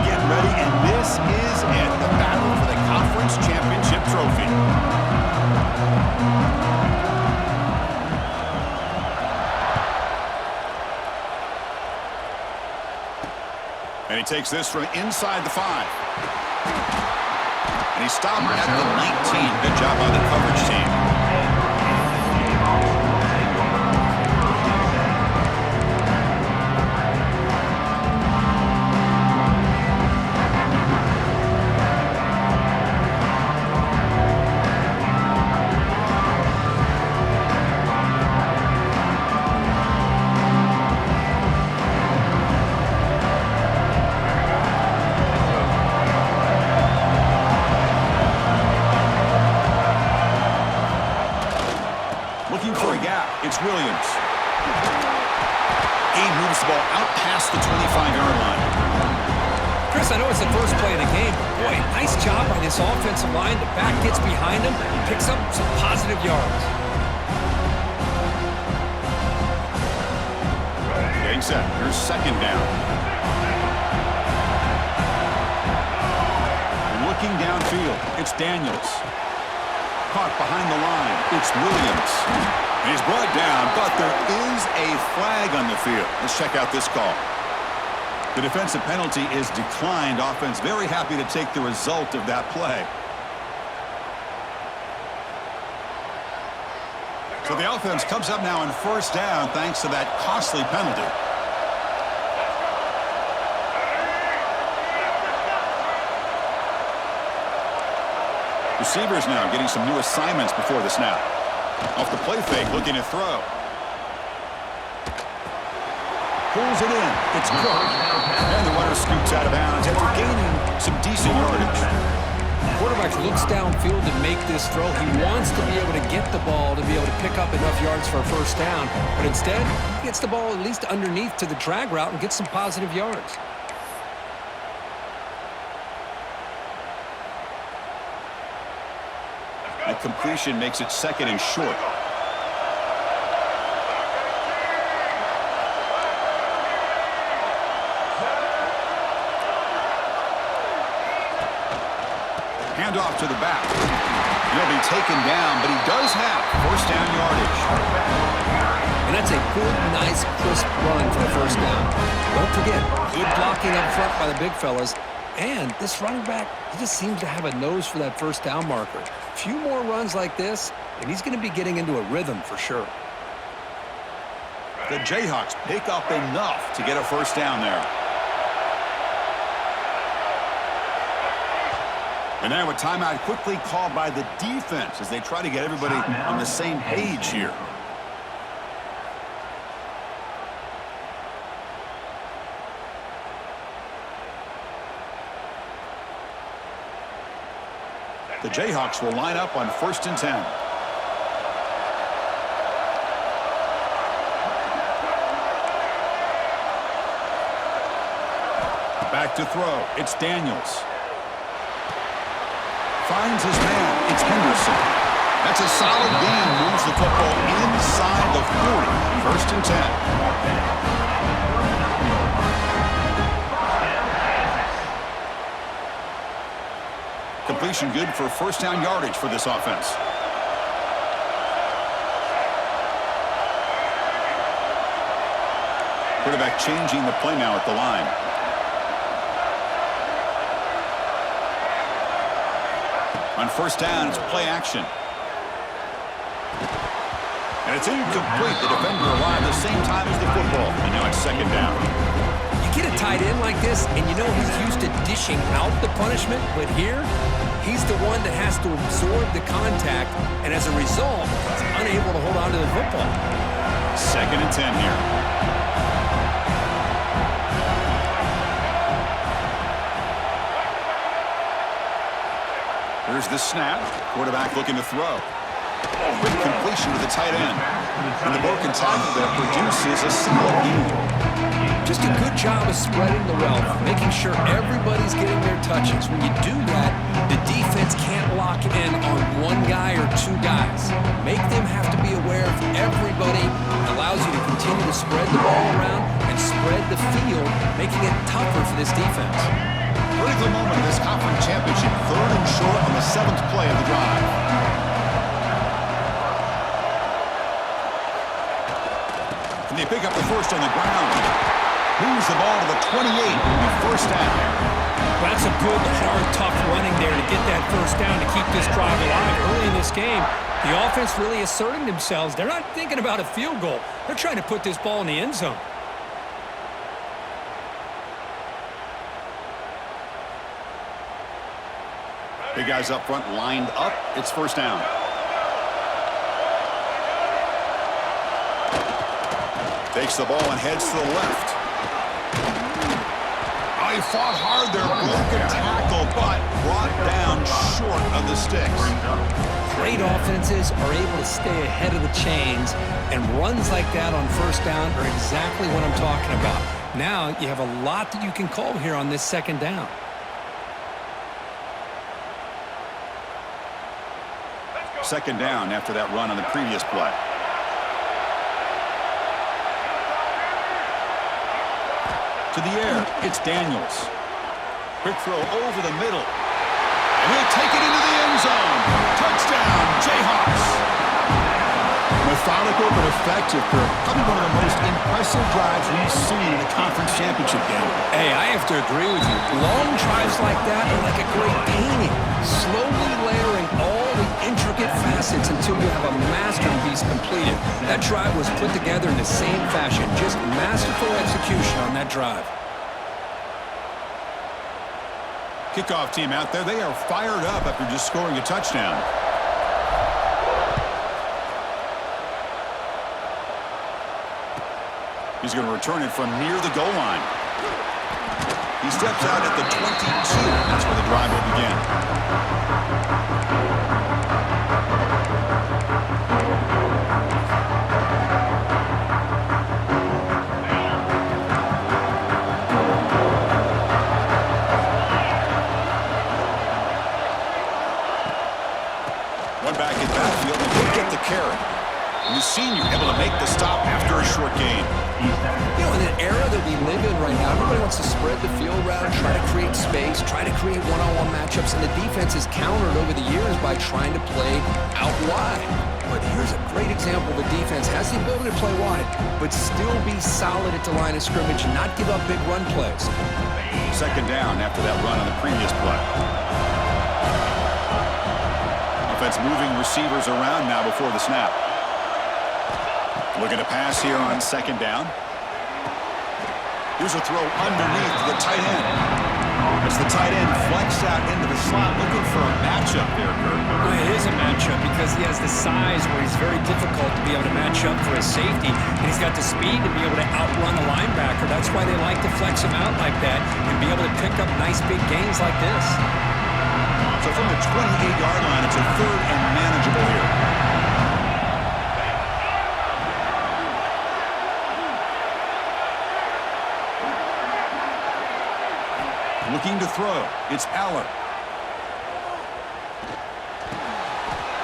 are getting ready, and this is it, the battle for the conference championship trophy. And he takes this from inside the 5. And he stopped at the 19. Good job by the coverage team. Looking for a gap. It's Williams. He moves the ball out past the 25-yard line. Chris, I know it's the first play of the game, but boy, nice job by this offensive line. The back gets behind him, picks up some positive yards. Getting set. Here's second down. Looking downfield. It's Daniels. Caught behind the line. It's Williams. And he's brought down, but there is a flag on the field. Let's check out this call. The defensive penalty is declined. Offense very happy to take the result of that play. So the offense comes up now on first down thanks to that costly penalty. Receivers now getting some new assignments before the snap. Off the play fake, looking to throw. Pulls it in. It's Cook. And the runner scoots out of bounds after gaining some decent yardage. Quarterback looks downfield to make this throw. He wants to be able to get the ball to be able to pick up enough yards for a first down. But instead, he gets the ball at least underneath to the drag route and gets some positive yards. That completion makes it second and short. Handoff to the back. He'll be taken down, but he does have first down yardage. And that's a good, nice, crisp run for a first down. Don't forget, good blocking up front by the big fellas. And this running back, he just seems to have a nose for that first down marker. A few more runs like this, and he's going to be getting into a rhythm for sure. The Jayhawks pick up enough to get a first down there. And now a timeout quickly called by the defense as they try to get everybody on the same page here. The Jayhawks will line up on first and 10. Back to throw. It's Daniels. Finds his man. It's Henderson. That's a solid gain. Moves the football inside the 40. First and 10. Completion good for first down yardage for this offense. Quarterback changing the play now at the line. On first down, it's play action. And it's incomplete. The defender arrived the same time as the football. And now it's second down. You get a tight end like this, and you know he's used to dishing out the punishment, but here, he's the one that has to absorb the contact, and as a result, he's unable to hold on to the football. Second and 10 here. Here's the snap. Quarterback looking to throw. Quick completion to the tight end. And the broken tackle there produces a solid gain. Just a good job of spreading the wealth, making sure everybody's getting their touches. When you do that, the defense can't lock in on one guy or two guys. Make them have to be aware of everybody. It allows you to continue to spread the ball around and spread the field, making it tougher for this defense. Critical moment of this conference championship. 3rd and short on the 7th play of the drive. And they pick up the first on the ground. Moves the ball to the 28 and first down. That's a good, hard, tough running there to get that first down to keep this drive alive. Early in this game, the offense really asserting themselves. They're not thinking about a field goal. They're trying to put this ball in the end zone. Big guys up front lined up. It's first down. Takes the ball and heads to the left. Oh, he fought hard there. Broken tackle, but brought down short of the sticks. Great offenses are able to stay ahead of the chains, and runs like that on first down are exactly what I'm talking about. Now you have a lot that you can call here on this second down. Second down after that run on the previous play. To the air, it's Daniels. Quick throw over the middle. And he'll take it into the end zone. Touchdown, Jayhawks. Methodical but effective for probably one of the most impressive drives we've seen in a conference championship game. Hey, I have to agree with you. Long drives like that are like a great painting. Slowly layering all the intricate facets until you have a masterpiece completed. That drive was put together in the same fashion. Just masterful execution on that drive. Kickoff team out there. They are fired up after just scoring a touchdown. He's going to return it from near the goal line. He steps out at the 22. That's where the drive will begin. One back in backfield, and he'll get the carry. And the senior able to make the stop after a short gain. You know, in an era that we live in right now, everybody wants to spread the field around, try to create space, try to create one-on-one matchups, and the defense is countered over the years by trying to play out wide. But here's a great example of a defense has the ability to play wide, but still be solid at the line of scrimmage and not give up big run plays. Second down after that run on the previous play. Offense moving receivers around now before the snap. Looking to pass here on second down. Here's a throw underneath the tight end. As the tight end flex out into the slot, looking for a matchup there, Kurt. Well, it is a matchup because he has the size where he's very difficult to be able to match up for a safety. And he's got the speed to be able to outrun the linebacker. That's why they like to flex him out like that and be able to pick up nice big gains like this. So from the 28-yard line, it's a third and manageable here. Looking to throw. It's Aller.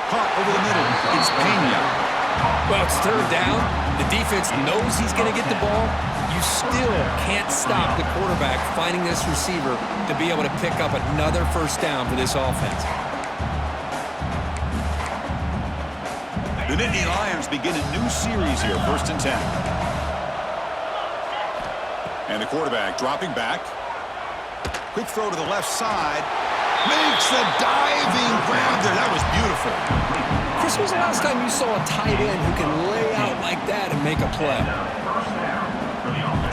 Caught over the middle. It's Pena. Well, it's third down. The defense knows he's going to get the ball. You still can't stop the quarterback finding this receiver to be able to pick up another first down for this offense. The Nittany Lions begin a new series here, 1st and 10. And the quarterback dropping back. Quick throw to the left side. Makes the diving grab there. That was beautiful. Chris, when was the last time you saw a tight end who can lay out like that and make a play?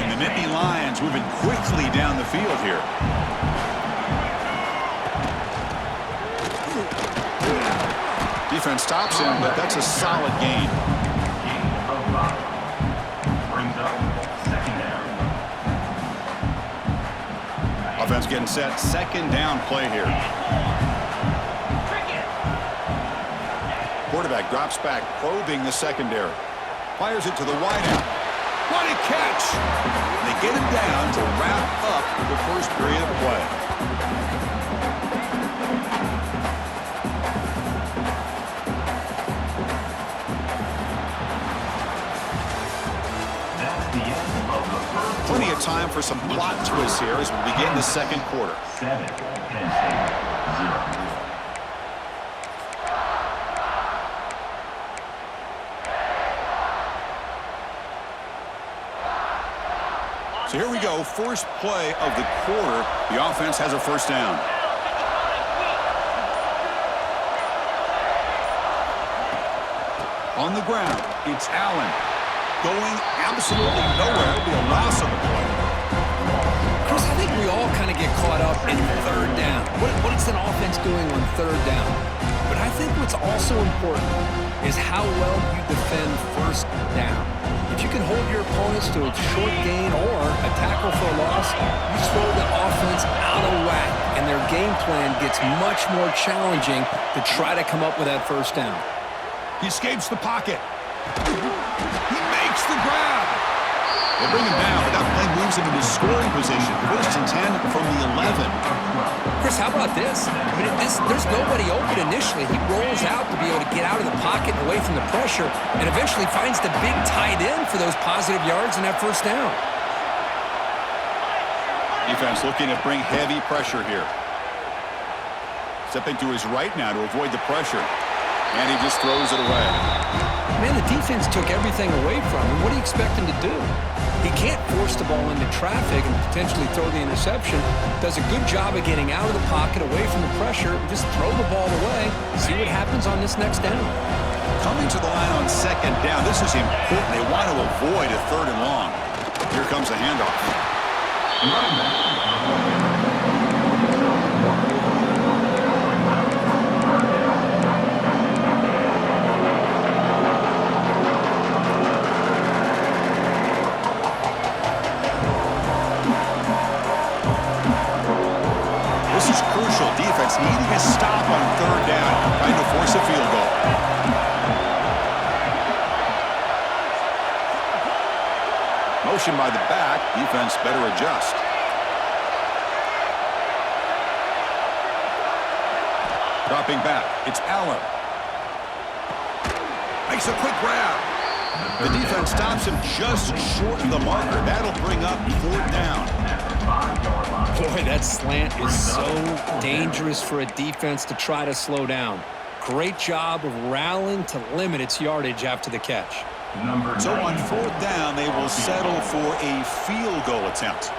And the Nittany Lions moving quickly down the field here. Defense stops him, but that's a solid gain. Offense getting set. Second down play here. Quarterback drops back, probing the secondary. Fires it to the wideout. What a catch! They get him down to wrap up the first period of play. Plenty of time for some plot twists here as we begin the second quarter. 7, Penn State, 0. So here we go, first play of the quarter. The offense has a first down. On the ground, it's Allen. Going absolutely nowhere. It'll be a loss on the play. Chris, I think we all kind of get caught up in third down. What is an offense doing on third down? But I think what's also important is how well you defend first down. If you can hold your opponents to a short gain or a tackle for a loss, you throw the offense out of whack, and their game plan gets much more challenging to try to come up with that first down. He escapes the pocket. He makes the grab. They bring him down, but that play moves him into scoring position. First and 10 from the 11. Chris, how about this? I mean, there's nobody open initially. He rolls out to be able to get out of the pocket and away from the pressure, and eventually finds the big tight end for those positive yards and that first down. Defense looking to bring heavy pressure here. Stepping to his right now to avoid the pressure. And he just throws it away. Man, the defense took everything away from him. What do you expect him to do? He can't force the ball into traffic and potentially throw the interception. Does a good job of getting out of the pocket, away from the pressure, and just throw the ball away. See what happens on this next down. Coming to the line on second down. This is important. They want to avoid a third and long. Here comes the handoff. This is crucial. Defense needing a stop on third down, trying to force a field goal. Motion by the back. Defense better adjust. Dropping back. It's Allen. Makes a quick grab. The defense stops him just short of the marker. That'll bring up fourth down. Boy, that slant is so dangerous for a defense to try to slow down. Great job of rallying to limit its yardage after the catch. So on fourth down, they will settle for a field goal attempt.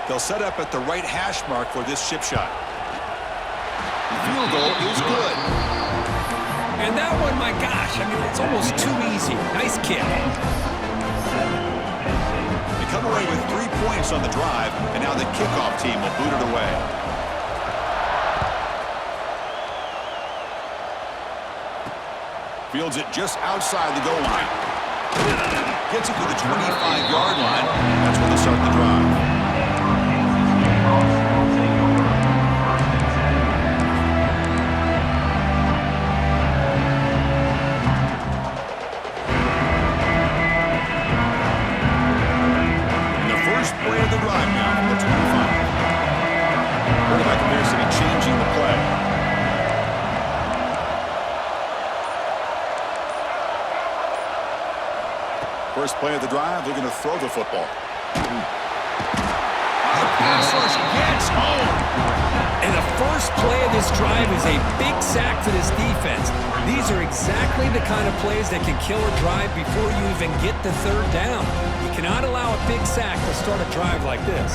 They'll set up at the right hash mark for this chip shot. The field goal is good. And that one, my gosh, I mean, it's almost too easy. Nice kick. They come away with 3 points on the drive, and now the kickoff team will boot it away. Fields it just outside the goal line. Gets it to the 25-yard line. That's where they start the drive. Play of the drive now from the 25. Quarterback appears to be changing the play. First play of the drive, they're going to throw the football. The pass rush gets home. And the first play of this drive is a big sack for this defense. These are exactly the kind of plays that can kill a drive before you even get the third down. You cannot allow a big sack to start a drive like this.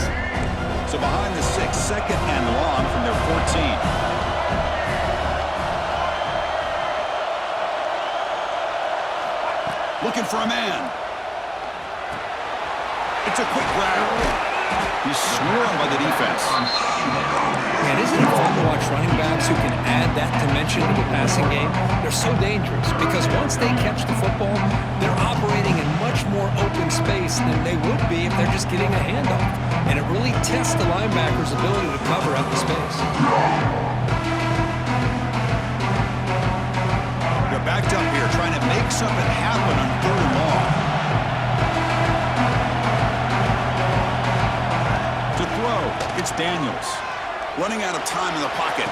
So behind the 6, second and long from their 14. Looking for a man. It's a quick grab. He's swarmed by the defense. Man, isn't it fun to watch running backs who can add that dimension to the passing game? They're so dangerous because once they catch the football, they're operating in much more open space than they would be if they're just getting a handoff. And it really tests the linebacker's ability to cover out the space. They're backed up here trying to make something happen on third and long. It's Daniels. Running out of time in the pocket.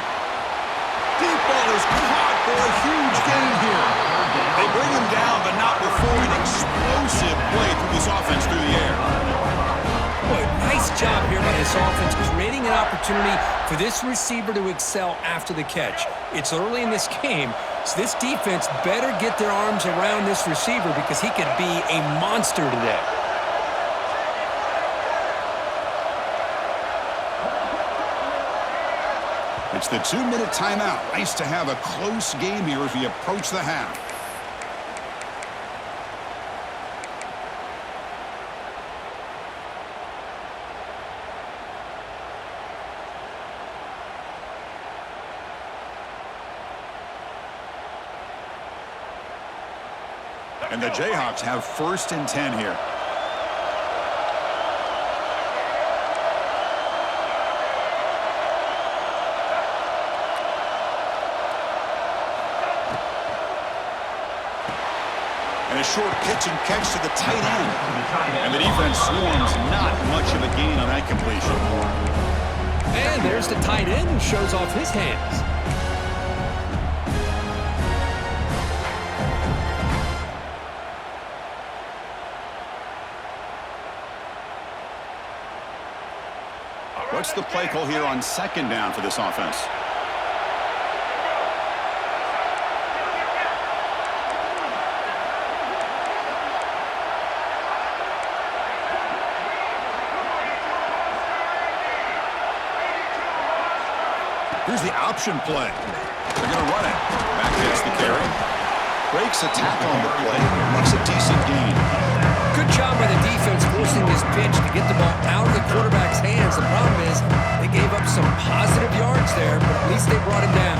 Deep ball is caught for a huge gain here. They bring him down, but not before an explosive play through this offense through the air. Boy, nice job here by this offense, creating an opportunity for this receiver to excel after the catch. It's early in this game, so this defense better get their arms around this receiver because he could be a monster today. It's the 2-minute timeout. Nice to have a close game here as we approach the half. And the Jayhawks have 1st and 10 here. And a short pitch and catch to the tight end. And the defense swarms, not much of a gain on that completion. And there's the tight end who shows off his hands. What's the play call here on 2nd down for this offense? Here's the option play. They're going to run it. Back hits the carry. Breaks a tackle on the play. Makes a decent gain. Good job by the defense forcing this pitch to get the ball out of the quarterback's hands. The problem is they gave up some positive yards there, but at least they brought him down.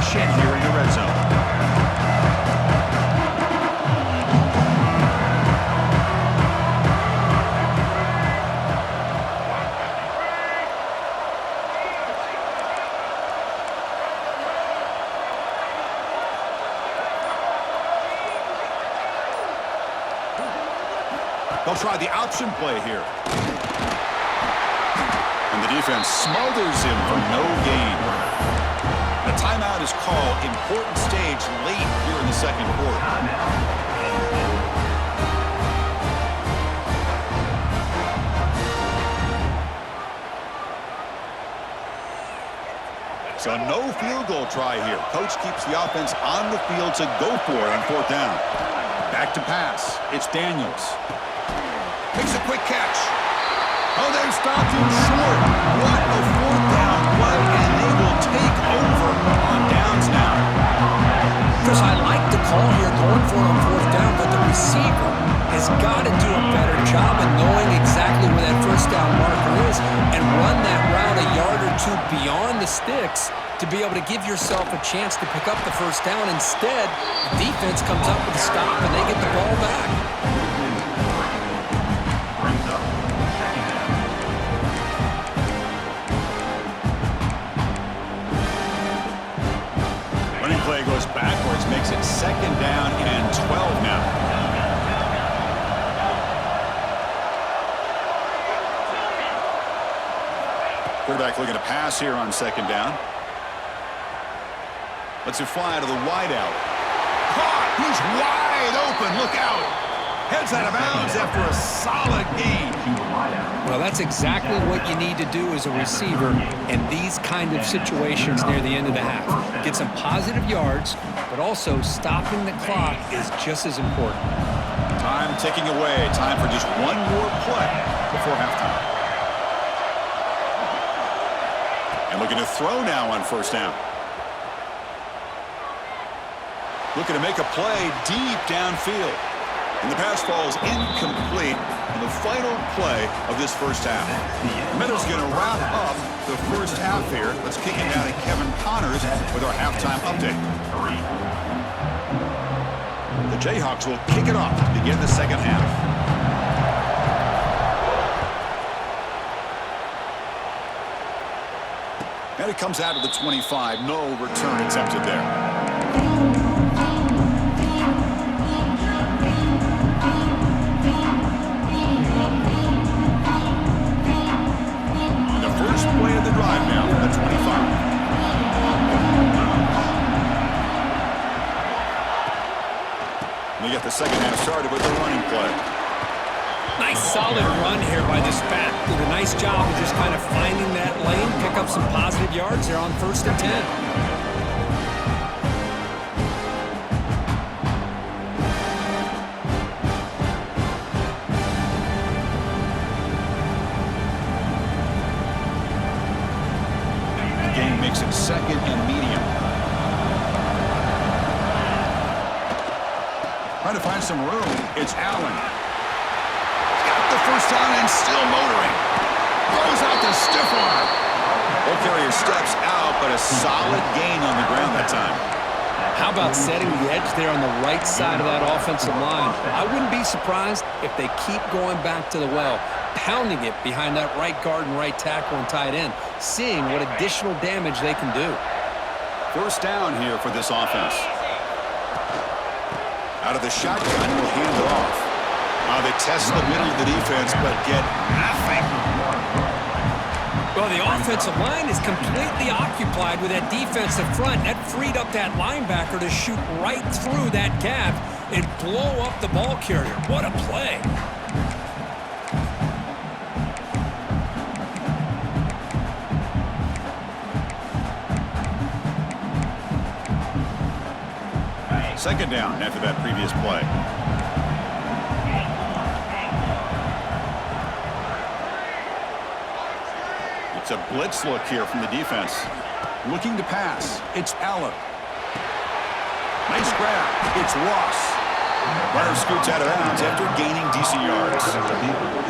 In here in the red zone. They'll try the option play here. And the defense smothers him for no gain. The timeout is called. Important stage late here in the 2nd quarter. So no field goal try here. Coach keeps the offense on the field to go for it on 4th down. Back to pass. It's Daniels. Makes a quick catch. Oh, they've stopped him short. What a 4th down play, and they will take over on downs now. Chris, I like the call here going for it on 4th down, but the receiver has got to do a better job of knowing exactly where that 1st down marker is and run that route a yard or two beyond the sticks to be able to give yourself a chance to pick up the 1st down. Instead, the defense comes up with a stop and they get the ball back. Play goes backwards, makes it 2nd down and 12 now. Quarterback looking to pass here on 2nd down. Lets it fly to the wideout. Caught! He's wide open. Look out! Heads out of bounds after a solid gain. Well, that's exactly what you need to do as a receiver in these kind of situations near the end of the half. Get some positive yards, but also stopping the clock is just as important. Time ticking away. Time for just one more play before halftime. And looking to throw now on 1st down. Looking to make a play deep downfield. And the pass falls incomplete in the final play of this 1st half. The Meadows going to wrap up the 1st half here. Let's kick it down to Kevin Connors with our halftime update. The Jayhawks will kick it off to begin the 2nd half. And it comes out to the 25. No return attempted there. The first play of the drive now from the 25. We get the second half started with the running play. Nice solid run here by this back. Did a nice job of just kind of finding that lane, pick up some positive yards there on 1st and 10. The game makes it 2nd and medium. Trying to find some room. It's Allen. Got the first down and still motoring. Throws out the stiff arm. Ball carrier steps out, but a solid gain on the ground that time. How about setting the edge there on the right side of that offensive line? I wouldn't be surprised if they keep going back to the well, pounding it behind that right guard and right tackle and tight end, seeing what additional damage they can do. First down here for this offense. Out of the shotgun, will hand it off. They test the middle of the defense, but get nothing. Well, the offensive line is completely occupied with that defensive front. That freed up that linebacker to shoot right through that gap and blow up the ball carrier. What a play. Second down after that previous play. It's a blitz look here from the defense. Looking to pass. It's Allen. Nice grab. It's Ross. Runner scoots out of bounds after gaining decent yards.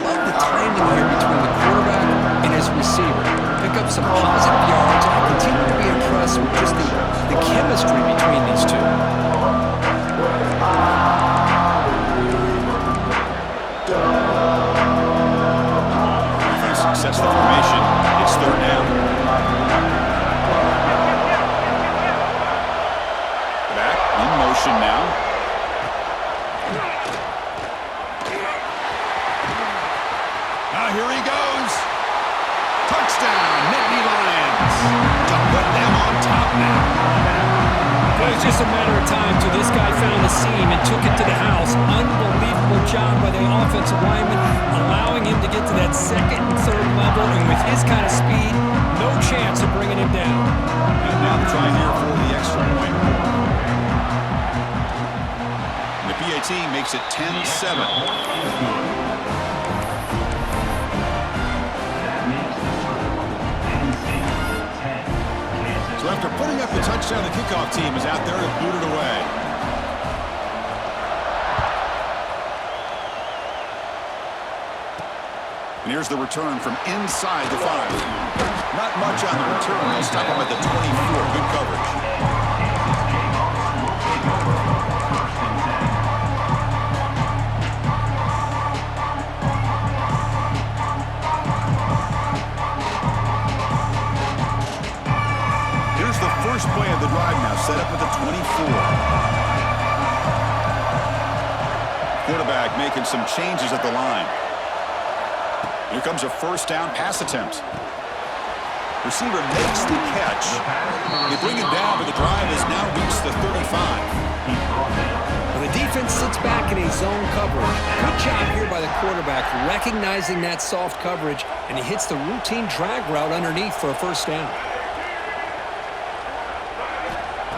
Love the timing here between the quarterback and his receiver. Pick up some positive yards. I continue to be impressed with just the chemistry between these two. Defense sets the formation. It's 3rd down. Back in motion now. Here he goes. Touchdown, Nittany Lions. To put them on top now. Well, it's just a matter of time till this guy found a seam and took it to the house. Unbelievable job by the offensive lineman, allowing him to get to that 2nd and 3rd level, and with his kind of speed, no chance of bringing him down. And now the try here for the extra point. And the PAT makes it 10-7. So after putting up the touchdown, the kickoff team is out there to boot it away. And here's the return from inside the 5. Not much on the return. They'll stop him at the 24. Good coverage. Here's the first play of the drive now, set up at the 24. Quarterback making some changes at the line. Here comes a first down pass attempt. Receiver makes the catch. They bring it down, but the drive has now reached the 35. Well, the defense sits back in a zone coverage. Good job here by the quarterback, recognizing that soft coverage, and he hits the routine drag route underneath for a first down.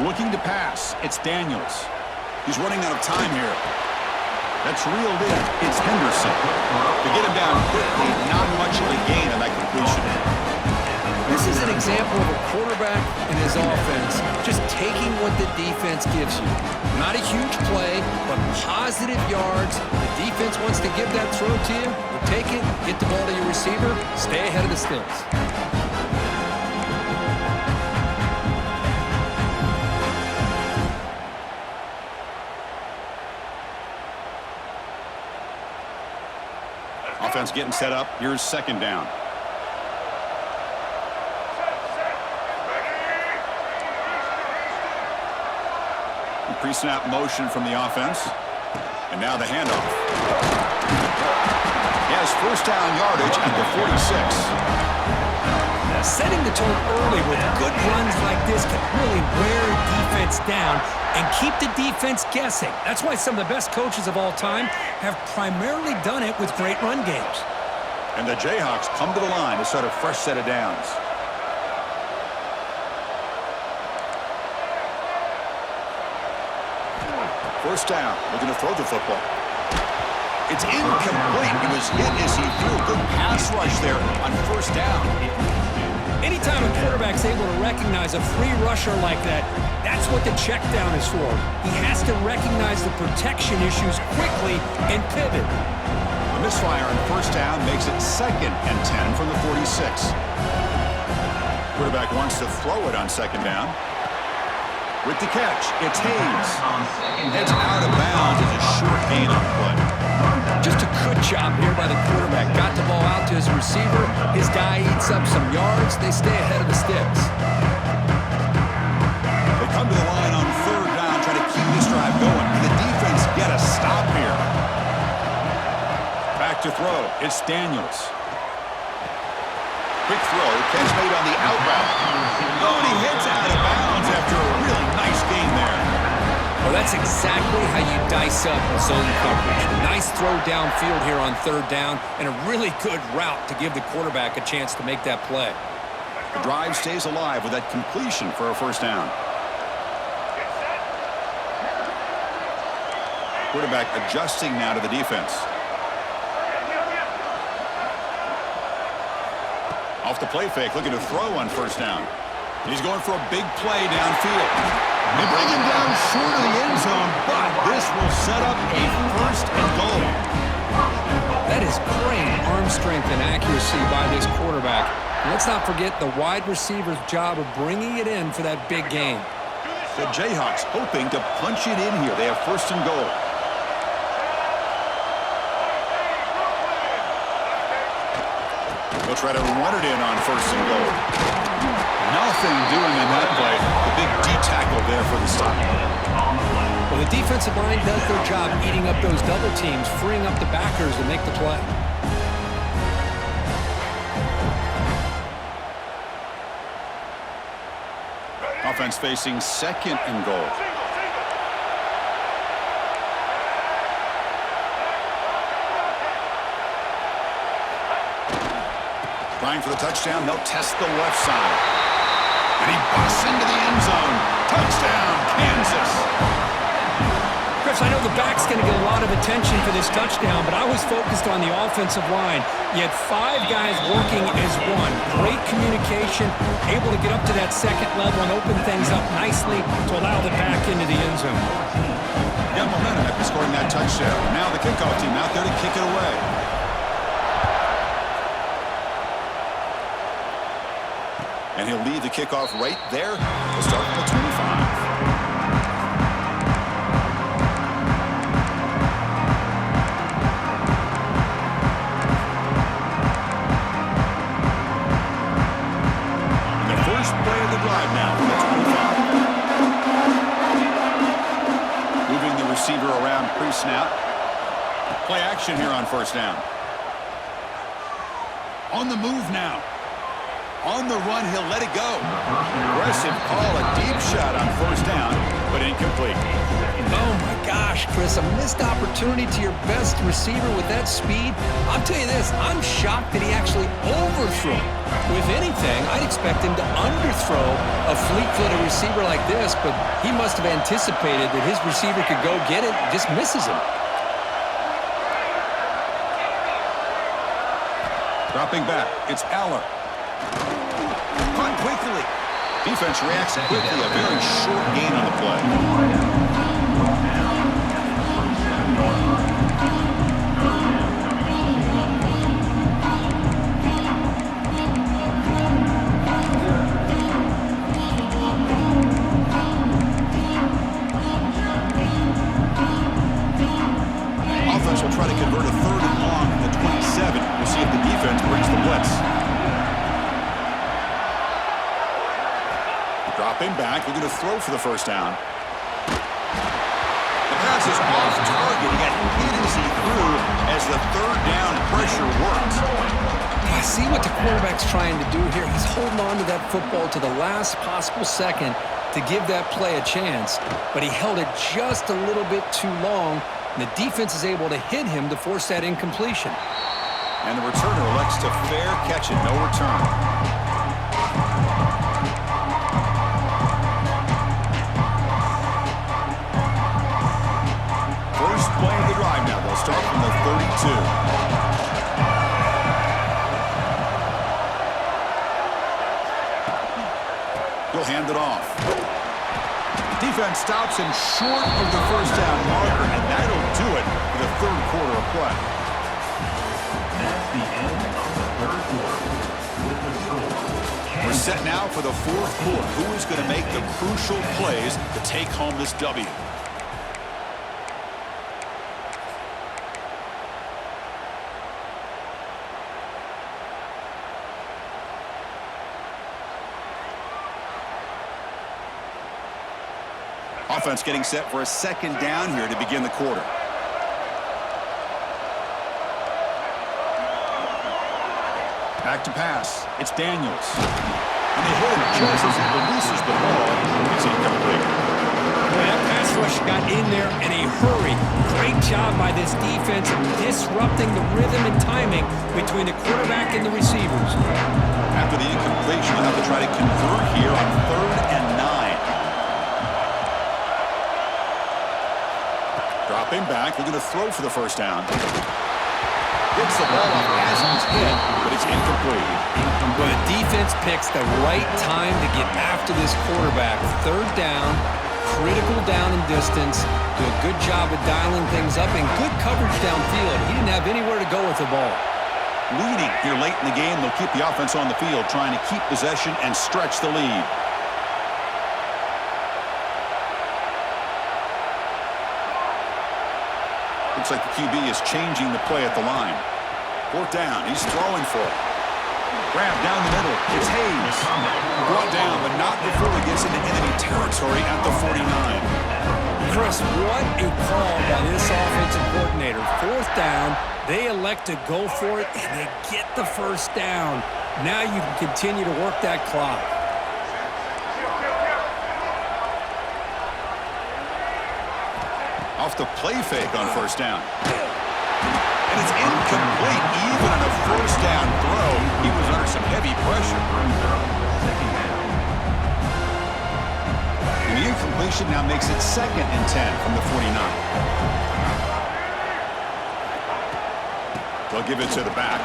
Looking to pass. It's Daniels. He's running out of time here. That's reeled in. It's Henderson. To get him down quickly, not much of a gain on that completion. This is an example of a quarterback and his offense just taking what the defense gives you. Not a huge play, but positive yards. The defense wants to give that throw to you. You take it, get the ball to your receiver, stay ahead of the sticks. Offense getting set up. Here's second down. Pre-snap motion from the offense. And now the handoff. He has first down yardage at the 46. Setting the tone early with good runs like this can really wear defense down and keep the defense guessing. That's why some of the best coaches of all time have primarily done it with great run games. And the Jayhawks come to the line to start a fresh set of downs. First down, looking to throw the football. It's incomplete. He was hit as he threw. Good pass rush there on first down. Anytime a quarterback's able to recognize a free rusher like that, that's what the check down is for. He has to recognize the protection issues quickly and pivot. A misfire on first down makes it 2nd and 10 from the 46. Quarterback wants to throw it on 2nd down. With the catch, it's Hayes. Heads out of bounds as a short gain on the play. Just a good job here by the quarterback. Got the ball out to his receiver. His guy eats up some yards. They stay ahead of the sticks. They come to the line on 3rd down, trying to keep this drive going. Can the defense get a stop here? Back to throw. It's Daniels. Quick throw. Catch made on the out route. Oh, and he hits out of bounds after a really nice gain there. Well, that's exactly how you dice up zone coverage. Nice throw downfield here on 3rd down, and a really good route to give the quarterback a chance to make that play. The drive stays alive with that completion for a first down. Quarterback adjusting now to the defense. Off the play fake, looking to throw on first down. He's going for a big play downfield. They bring him down short of the end zone, but this will set up a 1st and goal. That is great arm strength and accuracy by this quarterback. And let's not forget the wide receiver's job of bringing it in for that big gain. The Jayhawks hoping to punch it in here. They have 1st and goal. They'll try to run it in on 1st and goal. Nothing doing in that play. The big D-tackle there for the stop. Well, the defensive line does their job eating up those double teams, freeing up the backers to make the play. Offense facing 2nd and goal. Trying for the touchdown, they'll test the left side. And he busts into the end zone. Touchdown, Kansas. Chris, I know the back's going to get a lot of attention for this touchdown, but I was focused on the offensive line. You had 5 guys working as one. Great communication, able to get up to that 2nd level and open things up nicely to allow the back into the end zone. Got momentum after scoring that touchdown. Now the kickoff team out there to kick it away. And he'll lead the kickoff right there. We'll start from the 25. And the first play of the drive now from the 25. Moving the receiver around pre-snap. Play action here on first down. On the move now. On the run, he'll let it go. Aggressive call, a deep shot on first down, but incomplete. Oh, my gosh, Chris, a missed opportunity to your best receiver with that speed. I'll tell you this, I'm shocked that he actually overthrew. With anything, I'd expect him to underthrow a fleet-footed receiver like this, but he must have anticipated that his receiver could go get it and just misses him. Dropping back, it's Aller. Caught quickly. Defense reacts quickly. A very short gain on the play. Offense will try to convert a 3rd and long from the 27. We'll see if the defense brings the blitz. Dropping back, looking to throw for the first down. passes off target. He got hit as he threw as the third down pressure worked. I see what the quarterback's trying to do here. He's holding on to that football to the last possible second to give that play a chance, but he held it just a little bit too long, and the defense is able to hit him to force that incompletion. And the returner elects to fair catch it, no return. First play of the drive now. They'll start from the 32. He'll hand it off. Defense stops him short of the first down marker, and that'll do it for the third quarter of play. That's the end of the third quarter. With the score, We're set now for the fourth quarter. Who is going to make the crucial plays to take home this W? Offense getting set for a second down here to begin the quarter. Back to pass. It's Daniels. And they hit him just as he releases the ball. It's incomplete. Boy, that pass rush got in there in a hurry. Great job by this defense of disrupting the rhythm and timing between the quarterback and the receivers. After the incompletion, they'll have to try to convert here on 3rd and 9. Dropping back, looking to throw for the first down. Gets the ball off as he's hit, but it's incomplete. Well, the defense picks the right time to get after this quarterback. 3rd down, critical down and distance. Do a good job of dialing things up and good coverage downfield. He didn't have anywhere to go with the ball. Leading here late in the game, they'll keep the offense on the field, trying to keep possession and stretch the lead. Looks like the QB is changing the play at the line. 4th down. He's throwing for it. Grab down the middle. It's Hayes. Brought down, but not before he gets into enemy territory at the 49. Chris, what a call by this offensive coordinator. 4th down. They elect to go for it, and they get the first down. Now you can continue to work that clock. Off the play fake on 1st down. And it's incomplete even on a 1st down throw. He was under some heavy pressure. And the incompletion now makes it 2nd and 10 from the 49. They'll give it to the back.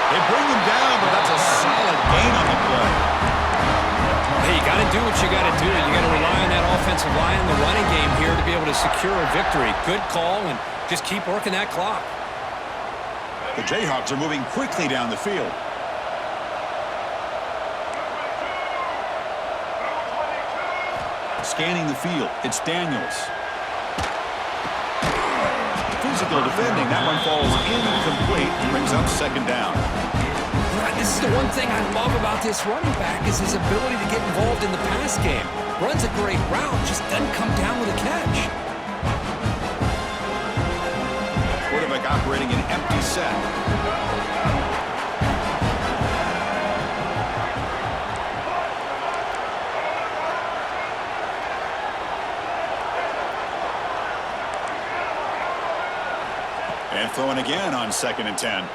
They bring him down, but that's a solid gain on the play. Hey, you got to do what you got to do. You got to rely on that offensive line and the running game here to be able to secure a victory. Good call, and just keep working that clock. The Jayhawks are moving quickly down the field. Scanning the field, it's Daniels. Physical defending, that one falls incomplete, brings up 2nd down. This is the one thing I love about this running back is his ability to get involved in the pass game. Runs a great route, just doesn't come down with a catch. Quarterback operating an empty set. And throwing again on 2nd and 10.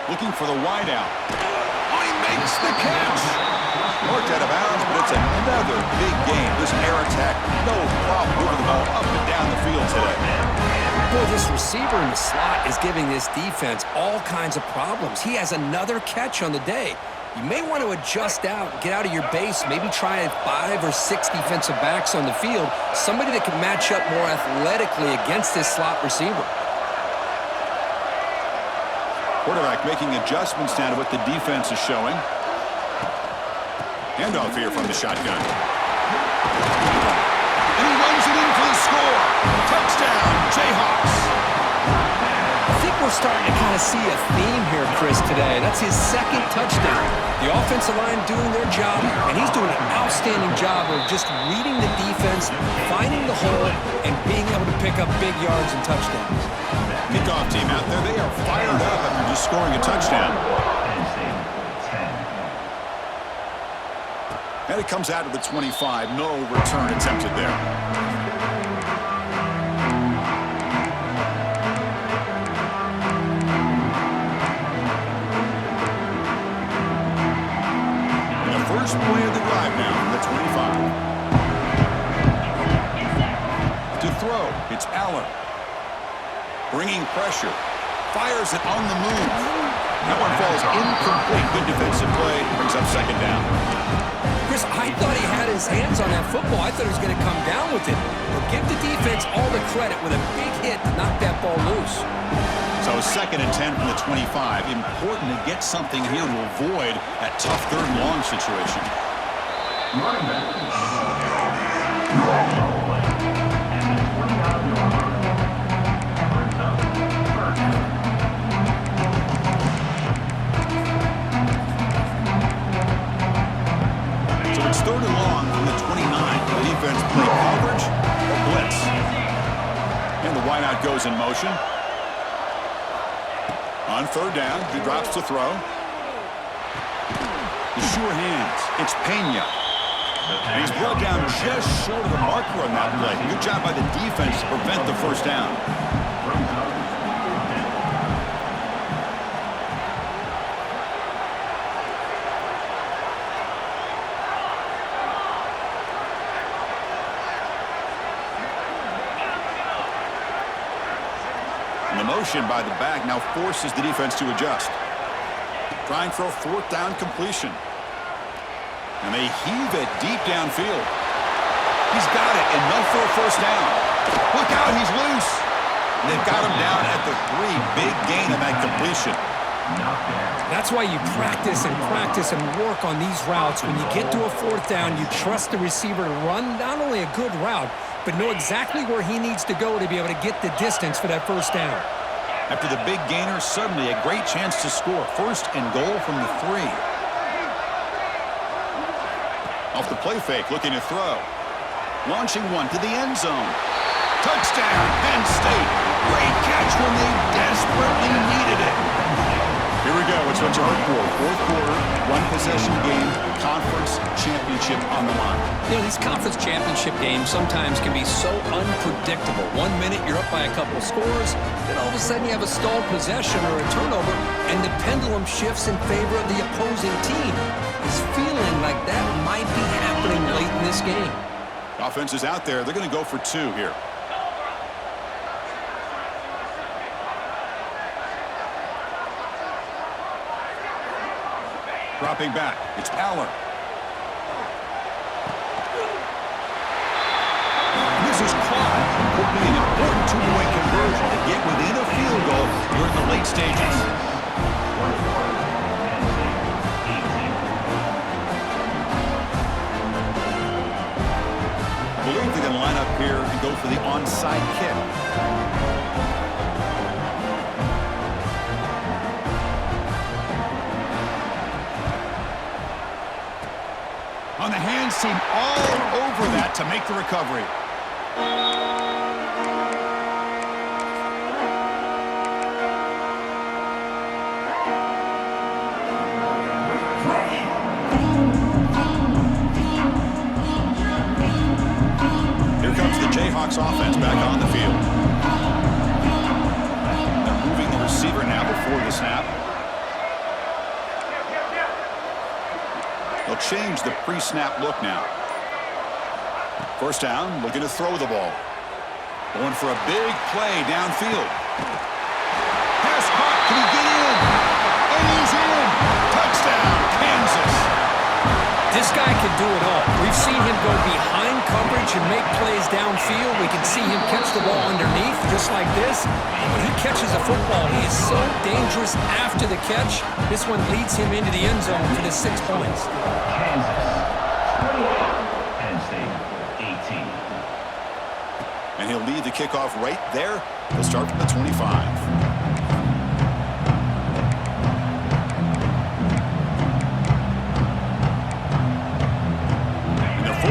Looking for the wideout. Oh, he makes the catch. Worked out of bounds, but it's another big game. This air attack, no problem moving the ball up and down the field today. Boy, this receiver in the slot is giving this defense all kinds of problems. He has another catch on the day. You may want to adjust out, get out of your base, maybe try 5 or 6 defensive backs on the field, somebody that can match up more athletically against this slot receiver. Quarterback making adjustments now to what the defense is showing. Handoff here from the shotgun. And he runs it in for the score. Touchdown, Jayhawks. I think we're starting to kind of see a theme here, Chris, today. That's his 2nd touchdown. The offensive line doing their job, and he's doing an outstanding job of just reading the defense, finding the hole, and being able to pick up big yards and touchdowns. Kickoff team out there, they are fired up after just scoring a touchdown. And it comes out to the 25. No return attempted there. And the first play of the drive now from the 25. To throw, it's Allen. Bringing pressure. Fires it on the move. That one falls incomplete. Good defensive play. Brings up second down. Chris, I thought he had his hands on that football. I thought he was going to come down with it. But give the defense all the credit with a big hit to knock that ball loose. So 2nd and 10 from the 25. Important to get something here to avoid that tough 3rd and long situation. It's 3rd and long from the 29. The defense play coverage or blitz. And the wideout goes in motion. On 3rd down, he drops to throw. The sure hands. It's Pena. And he's brought down just short of the marker on that play. Good job by the defense to prevent the first down. And the motion by the back now forces the defense to adjust. Trying for a 4th down completion. And they heave it deep downfield. He's got it, enough for a first down. Look out, he's loose. And they've got him down at the 3. Big gain on that completion. That's why you practice and work on these routes. When you get to a 4th down, you trust the receiver to run not only a good route, but know exactly where he needs to go to be able to get the distance for that first down. After the big gainer, suddenly a great chance to score. 1st and goal from the 3. Off the play fake, looking to throw. Launching one to the end zone. Touchdown, Penn State. Great catch when they desperately needed it. Here we go. It's what you hope for. 4th quarter, 1-possession game, conference championship on the line. You know, these conference championship games sometimes can be so unpredictable. 1 minute you're up by a couple of scores, then all of a sudden you have a stalled possession or a turnover, and the pendulum shifts in favor of the opposing team. It's feeling like that might be happening late in this game. Offense is out there. They're going to go for 2 here. Dropping back, it's Aller. This is caught. Could be an important 2-point conversion to get within a field goal during the late stages. I believe they're going to line up here and go for the onside kick. On the hands team all over that to make the recovery. Here comes the Jayhawks offense back on the field. They're moving the receiver now before the snap. They'll change the pre-snap look now. First down, looking to throw the ball. Going for a big play downfield. Pass caught, can he get in? And he's in! Touchdown, Kansas! This guy can do it all. We've seen him go behind coverage and make plays downfield. We can see him catch the ball underneath, just like this. When he catches a football, he is so dangerous after the catch. This one leads him into the end zone for the 6 points. Kansas, 28. Penn State, 18. And he'll lead the kickoff right there. He'll start from the 25.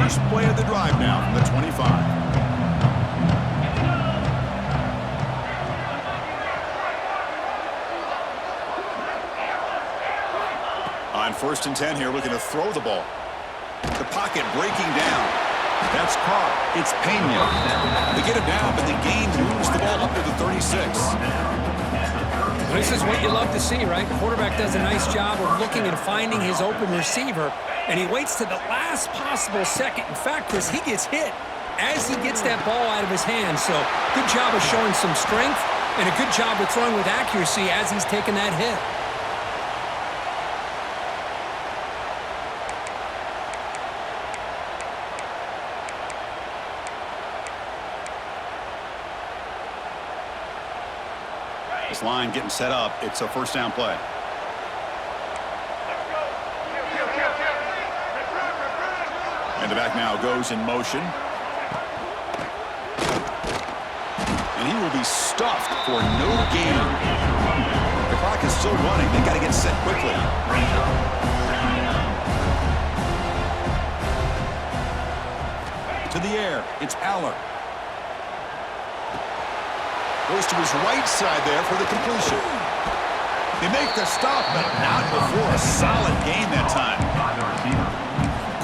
first play of the drive now from the 25. On 1st and 10 here, we're going to throw the ball. The pocket breaking down. That's Carr. It's Pena. They get it down, but the gain moves the ball up to the 36. This is what you love to see, right? Quarterback does a nice job of looking and finding his open receiver, and he waits to the last possible second. In fact, Chris, he gets hit as he gets that ball out of his hands. So good job of showing some strength and a good job of throwing with accuracy as he's taking that hit. This line getting set up. It's a first down play. And the back now goes in motion. And he will be stuffed for no gain. The clock is still running. They got to get set quickly. To the air. It's Aller. Goes to his right side there for the completion. They make the stop, but not before a solid gain that time.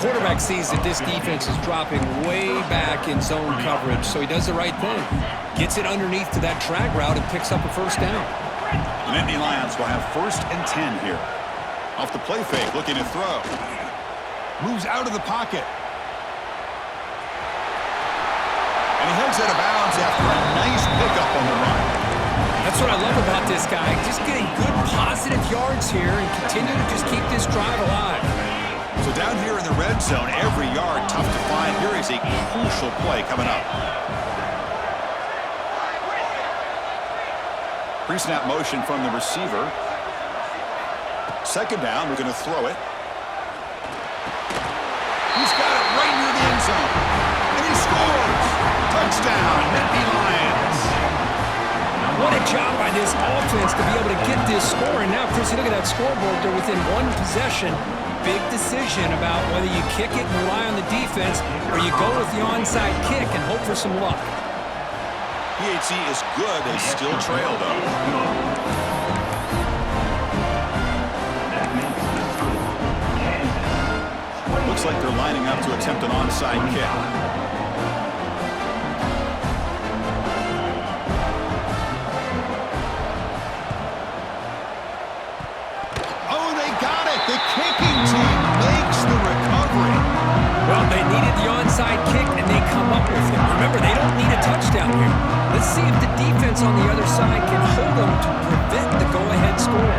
Quarterback sees that this defense is dropping way back in zone coverage, so he does the right thing. Gets it underneath to that drag route and picks up a first down. The Nittany Lions will have 1st and 10 here. Off the play fake, looking to throw. Moves out of the pocket. And he heads out of bounds after a nice pickup on the run. That's what I love about this guy. Just getting good positive yards here and continue to just keep this drive alive. So down here in the red zone, every yard tough to find. Here is a crucial play coming up. Pre-snap motion from the receiver. 2nd down, we're going to throw it. He's got it right near the end zone. And he scores! Touchdown, Nittany Lions. What a job by this offense to be able to get this score. And now, Chris, you look at that scoreboard. They're within one possession. Big decision about whether you kick it and rely on the defense or you go with the onside kick and hope for some luck. PHC is good. They still trail, though. Looks like they're lining up to attempt an onside kick. The kicking team makes the recovery. Well, they needed the onside kick, and they come up with it. Remember, they don't need a touchdown here. Let's see if the defense on the other side can hold them to prevent the go-ahead score.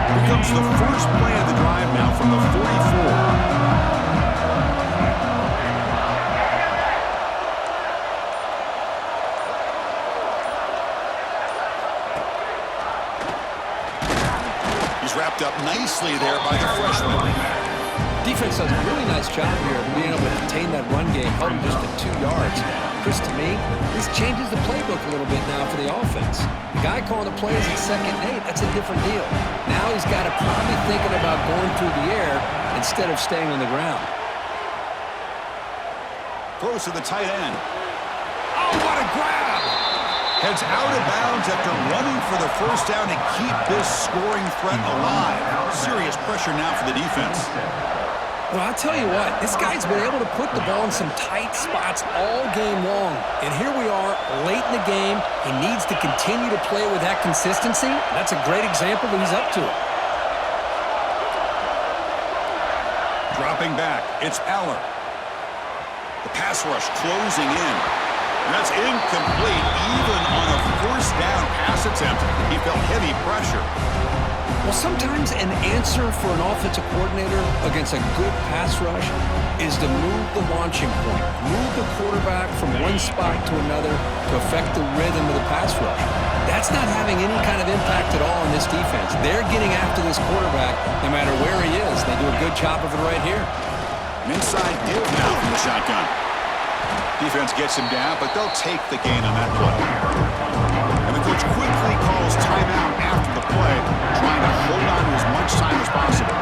Here comes the first play of the drive now from the 44. Wrapped up nicely there by the freshman. Defense does a really nice job here of being able to contain that run game, held him just at 2 yards. Chris, to me, this changes the playbook a little bit now for the offense. The guy calling the plays at 2nd and 8, that's a different deal. Now he's got to probably thinking about going through the air instead of staying on the ground. Throws to the tight end. Oh, what a grab! Heads out of bounds after running for the first down to keep this scoring threat alive. Serious pressure now for the defense. Well, I'll tell you what, this guy's been able to put the ball in some tight spots all game long. And here we are, late in the game. He needs to continue to play with that consistency. That's a great example that he's up to it. Dropping back, it's Aller. The pass rush closing in. And that's incomplete, even on a 1st down pass attempt. He felt heavy pressure. Well, sometimes an answer for an offensive coordinator against a good pass rush is to move the launching point, move the quarterback from one spot to another to affect the rhythm of the pass rush. That's not having any kind of impact at all on this defense. They're getting after this quarterback no matter where he is. They do a good job of it right here. An inside give now from the shotgun. Defense gets him down, but they'll take the gain on that play. And the coach quickly calls timeout after the play, trying to hold on to as much time as possible.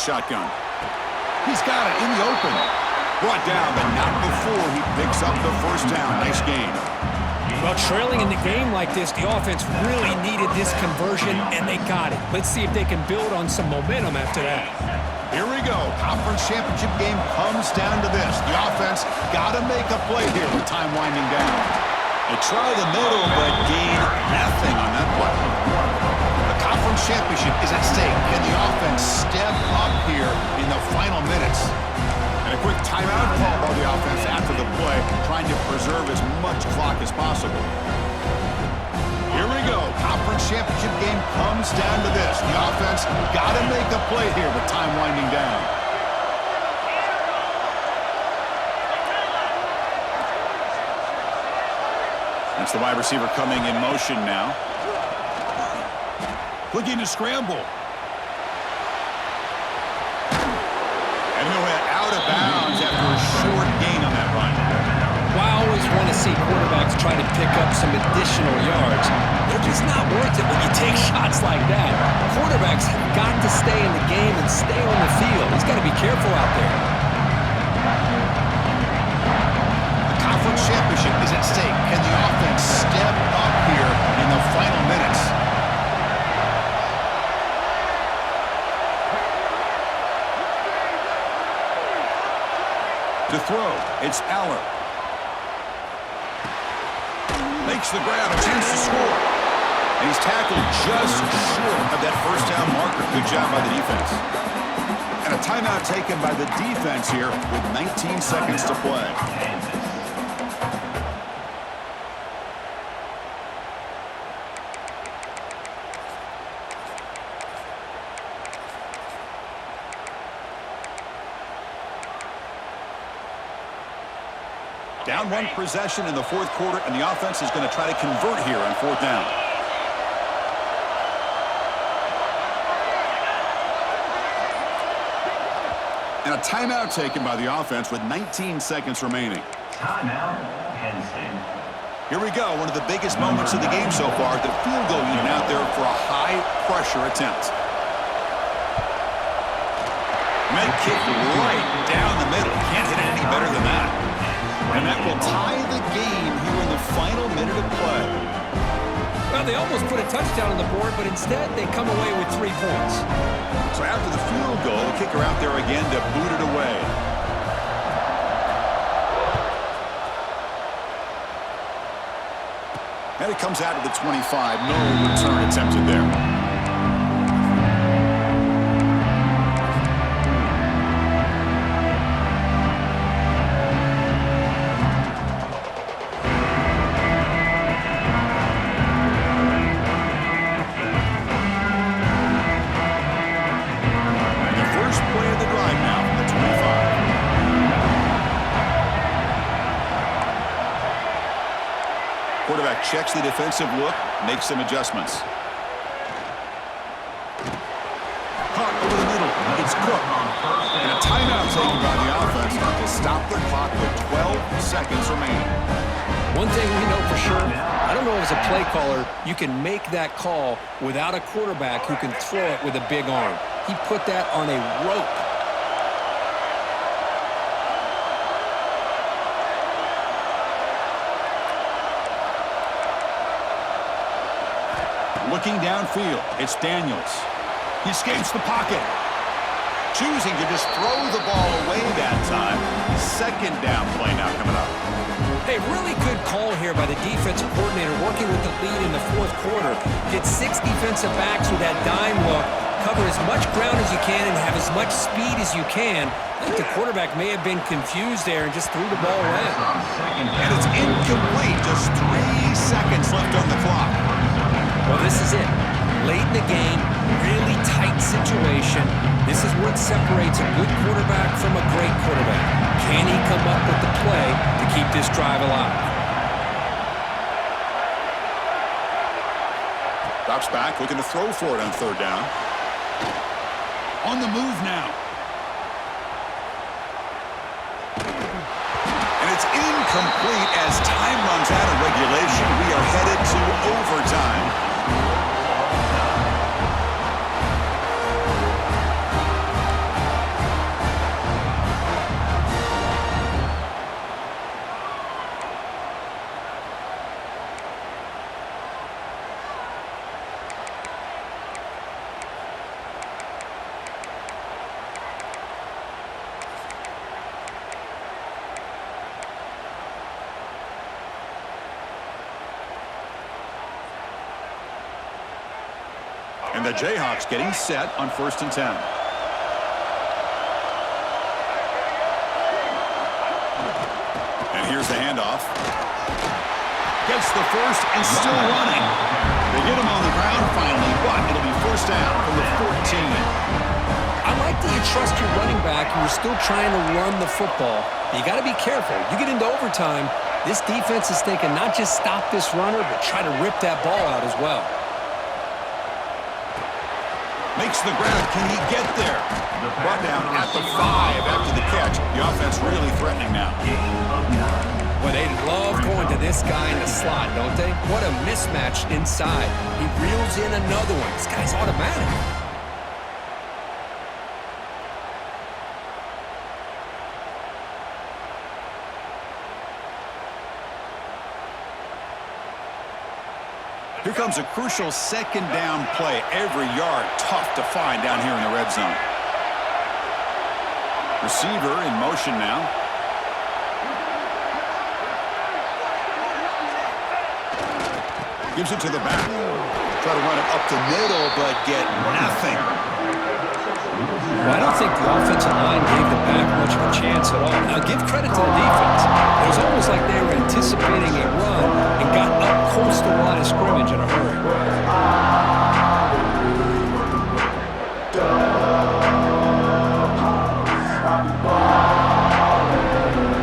shotgun. He's got it in the open. Brought down, but not before he picks up the first down. Nice game. Well, trailing in the game like this, the offense really needed this conversion, and they got it. Let's see if they can build on some momentum after that. Here we go. Conference championship game comes down to this. The offense got to make a play here with time winding down. They try the middle, but gain nothing on that play. The conference championship is at stake. Can the offense step up here in the final minutes? And a quick timeout call by the offense after the play, trying to preserve as much clock as possible. Here we go. Conference championship game comes down to this. The offense got to make a play here with time winding down. That's the wide receiver coming in motion now. Looking to scramble. And he'll head out of bounds after a short gain on that run. Well, I always want to see quarterbacks try to pick up some additional yards. They're just not worth it when you take shots like that. Quarterbacks have got to stay in the game and stay on the field. He's got to be careful out there. The conference championship is at stake. Can the offense step up here in the final minutes? To throw, it's Aller. Makes the grab, a chance to score. And he's tackled just short of that first down marker. Good job by the defense. And a timeout taken by the defense here with 19 seconds to play. Down one possession in the fourth quarter, and the offense is going to try to convert here on fourth down. And a timeout taken by the offense with 19 seconds remaining. Timeout, Penn State. Here we go, one of the biggest moments of the game so far. The field goal unit out there for a high-pressure attempt. Med kick right down the middle. Can't hit it any better than that. And that will tie the game here in the final minute of play. Well, they almost put a touchdown on the board, but instead they come away with 3 points. So after the field goal, the kicker out there again to boot it away. And it comes out of the 25. No return attempted there. Quarterback checks the defensive look, makes some adjustments. Caught over the middle. It's Cook. And a timeout taken by the offense to stop the clock with 12 seconds remaining. One thing we know for sure, I don't know as a play caller, you can make that call without a quarterback who can throw it with a big arm. He put that on a rope. Looking downfield, it's Daniels. He escapes the pocket. Choosing to just throw the ball away that time. Second down play now coming up. A really good call here by the defensive coordinator working with the lead in the fourth quarter. Get 6 defensive backs with that dime look. Cover as much ground as you can and have as much speed as you can. I think the quarterback may have been confused there and just threw the ball away. And it's incomplete. Just 3 seconds left on the clock. Well, this is it. Late in the game, really tight situation. This is what separates a good quarterback from a great quarterback. Can he come up with the play to keep this drive alive? Drops back, looking to throw for it on third down. On the move now. And it's incomplete as time runs out of regulation. We are headed to overtime. And the Jayhawks getting set on 1st and 10. And here's the handoff. Gets the first and still running. They get him on the ground finally, but it'll be 1st down from the 14. I like that you trust your running back and you're still trying to run the football. But you got to be careful. You get into overtime, this defense is thinking not just stop this runner, but try to rip that ball out as well. Makes the grab. Can he get there? Brought down at the 5 after the catch. The offense really threatening now. Well, they love going to this guy in the slot, don't they? What a mismatch inside. He reels in another one. This guy's automatic. Here comes a crucial 2nd down play. Every yard tough to find down here in the red zone. Receiver in motion now. Gives it to the back. Try to run it up the middle, but get nothing. Well, I don't think the offensive line gave the back much of a chance at all. Now, give credit to the defense. It was almost like they were anticipating a run and got up close to the line of scrimmage in a hurry.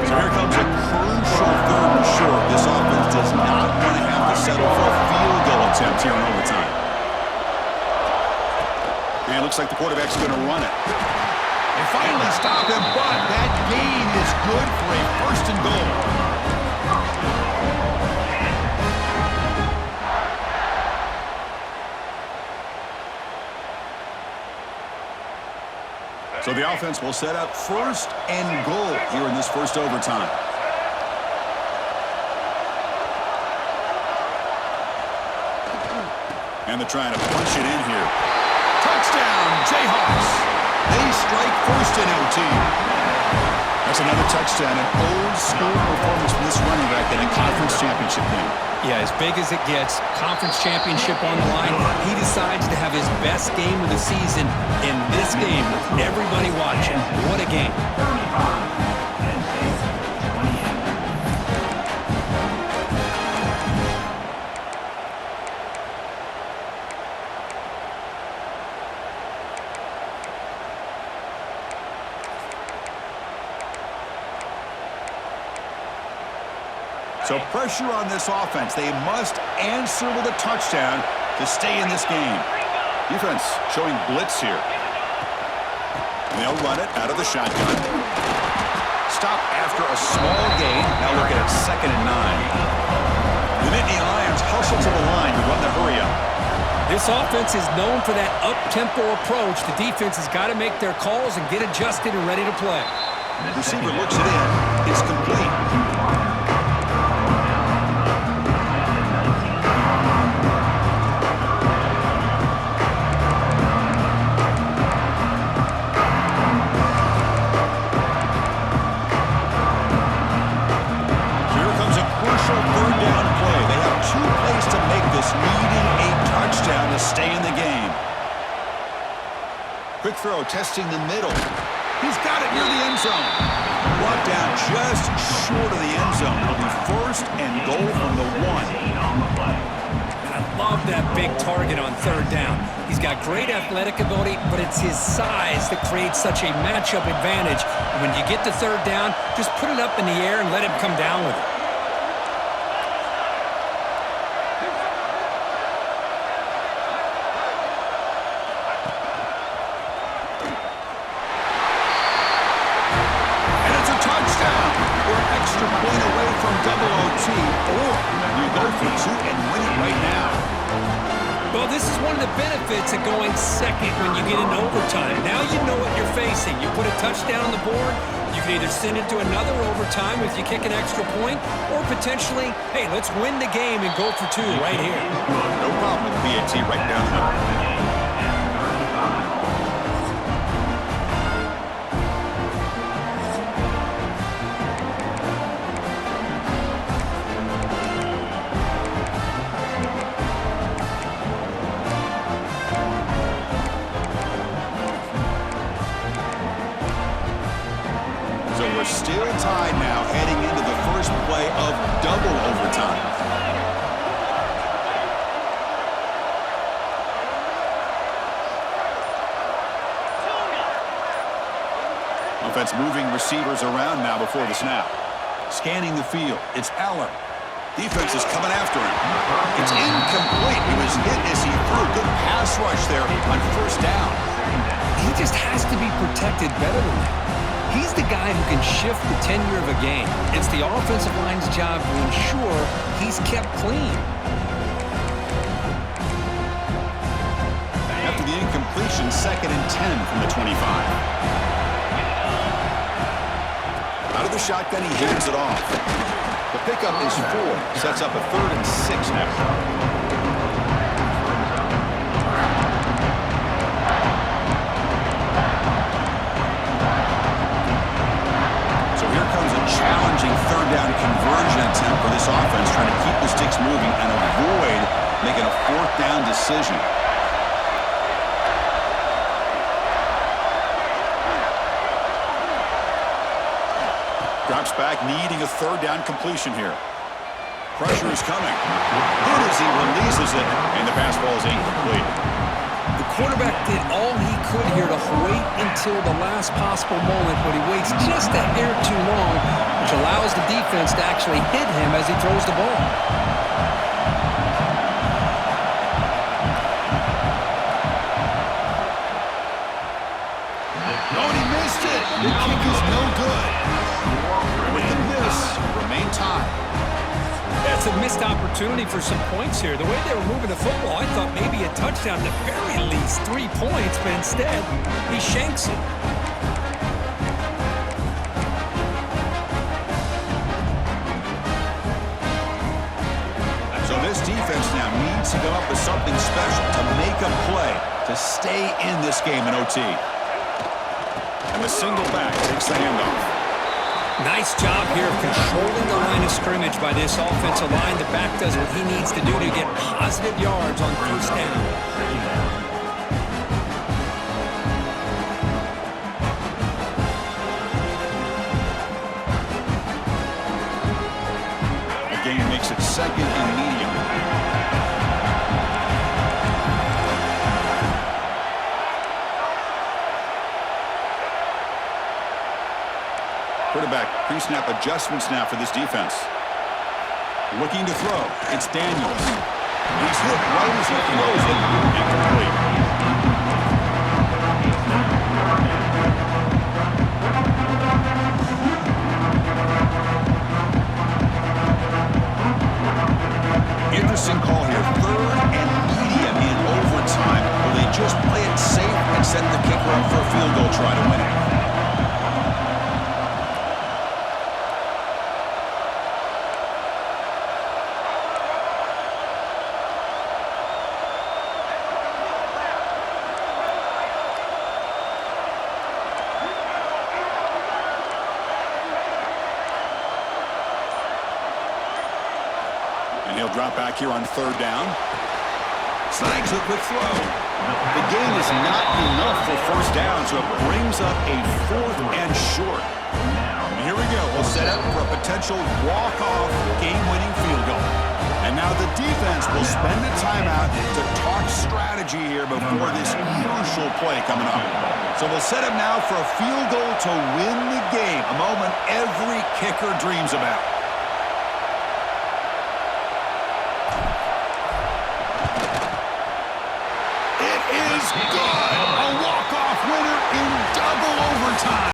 So here comes a crucial 3rd and short. This offense does not want to have to settle for a field goal attempt here in overtime. And it looks like the quarterback's going to run it. They finally stop him, but that gain is good for a 1st and goal. So the offense will set up 1st and goal here in this 1st overtime. And they're trying to punch it in here. Touchdown, Jayhawks. They strike 1st in OT. That's another touchdown, an old-school performance from this running back in a conference championship game. Yeah, as big as it gets, conference championship on the line, he decides to have his best game of the season in this game with everybody watching. What a game. So pressure on this offense. They must answer with a touchdown to stay in this game. Defense showing blitz here. And they'll run it out of the shotgun. Stop after a small gain. Now look at it, 2nd and 9. The Nittany Lions hustle to the line to run the hurry up. This offense is known for that up-tempo approach. The defense has got to make their calls and get adjusted and ready to play. The receiver looks it in. It's complete. Quick throw, testing the middle. He's got it near the end zone. Brought down just short of the end zone. It'll be 1st and goal from the 1. I love that big target on 3rd down. He's got great athletic ability, but it's his size that creates such a matchup advantage. And when you get to 3rd down, just put it up in the air and let him come down with it. Benefits of going 2nd when you get into overtime. Now you know what you're facing. You put a touchdown on the board, you can either send it to another overtime if you kick an extra point, or potentially, hey, let's win the game and go for 2 right here. No problem with PAT right down the middle. are still tied now heading into the first play of double overtime. Offense moving receivers around now before the snap. Scanning the field. It's Allen. Defense is coming after him. It's incomplete. He was hit as he threw. Good pass rush there on first down. He just has to be protected better than that. He's the guy who can shift the tenure of a game. It's the offensive line's job to ensure he's kept clean. After the incompletion, 2nd and 10 from the 25. Out of the shotgun, he hands it off. The pickup is 4. Sets up a 3rd and 6 now. So here comes a challenging 3rd down conversion attempt for this offense, trying to keep the sticks moving and avoid making a 4th down decision. Drops back, needing a 3rd down completion here. Pressure is coming. Good as he releases it, and the pass ball is incomplete. The quarterback did all he could here to wait until the last possible moment, but he waits just a hair too long, which allows the defense to actually hit him as he throws the ball. Oh, and he missed it. The kick is no good. With the miss, remain tied. That's a missed opportunity for some points here. The way they were moving the football, I thought maybe a touchdown, at the very least 3 points, but instead, he shanks it. So this defense now needs to come up with something special to make a play to stay in this game in OT. And the single back takes the handoff. Nice job here of controlling the line of scrimmage by this offensive line. The back does what he needs to do to get positive yards on first down. Again, makes it 2nd and medium. Quarterback pre-snap adjustments now for this defense. Looking to throw. It's Daniels. He's hit right as he throws it. Incomplete. Interesting call here. 3rd and medium in overtime. Will they just play it safe and set the kicker up for a field goal try to win it? And he'll drop back here on 3rd down. Snags a quick throw. The gain is not enough for first down, so it brings up a 4th and short. And here we go. We'll set up for a potential walk-off game-winning field goal. And now the defense will spend a timeout to talk strategy here before this crucial play coming up. So we'll set up now for a field goal to win the game, a moment every kicker dreams about.